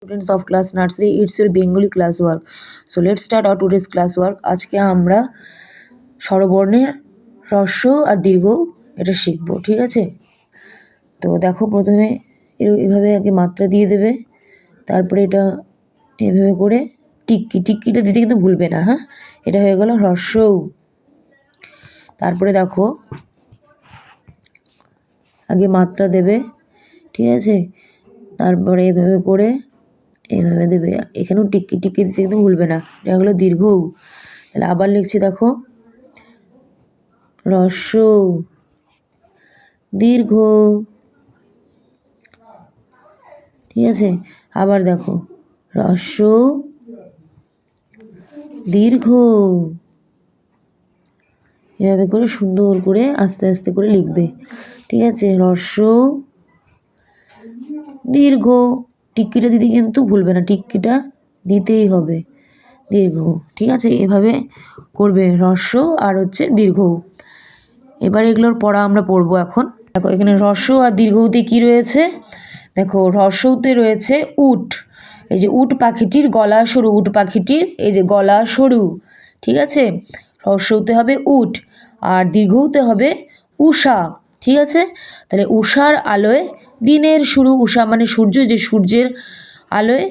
students of class nursery, it's your Bengali class work. So let's start our today's class work. আজকে আমরা স্বরবর্ণের হ্রস্ব আর দীর্ঘ এটা শিখবো, ঠিক আছে? তো দেখো, প্রথমে এভাবে আগে মাত্রা দিয়ে দেবে, তারপরে এটা এভাবে করে টিক্কিটা দিতে কিন্তু ভুলবে না। হ্যাঁ, এটা হয়ে গেল হ্রস্ব। তারপরে দেখো আগে মাত্রা দেবে, ঠিক আছে, তারপরে এভাবে করে এভাবে দেবে, এখানেও টিক্কি দিতে কিন্তু ভুলবে না। এটা হলো দীর্ঘ। তাহলে আবার লিখছি, দেখো হ্রস্ব দীর্ঘ, ঠিক আছে। আবার দেখো হ্রস্ব দীর্ঘ, এভাবে করে সুন্দর করে আস্তে আস্তে করে লিখবে, ঠিক আছে। হ্রস্ব দীর্ঘ, টিক্কিটা দিতে কিন্তু ভুলবে না, টিক্কিটা দিতেই হবে, দীর্ঘ, ঠিক আছে। এভাবে করবে হ্রস্ব আর হচ্ছে দীর্ঘ। এবার এগুলোর পড়া আমরা পড়বো এখন। দেখো এখানে হ্রস্ব আর দীর্ঘতে কি রয়েছে, দেখো হ্রস্বতে রয়েছে উট, এই যে উট পাখিটির গলা সরু, উট পাখিটির এই যে গলা সরু, ঠিক আছে। হ্রস্বতে হবে উট আর দীর্ঘতে হবে উষা, ঠিক আছে। তাহলে উষার আলোয় দিনের শুরু, উষা মানে সূর্য, যে সূর্যের আলোয়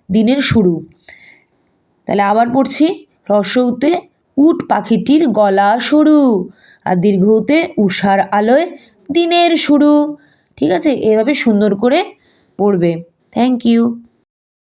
দিনের শুরু। তাহলে আবার পড়ছি, হ্রস্বতে উট পাখিটির গলা সরু আর দীর্ঘতে উষার আলোয় দিনের শুরু, ঠিক আছে। এভাবে সুন্দর করে পড়বে। Thank you.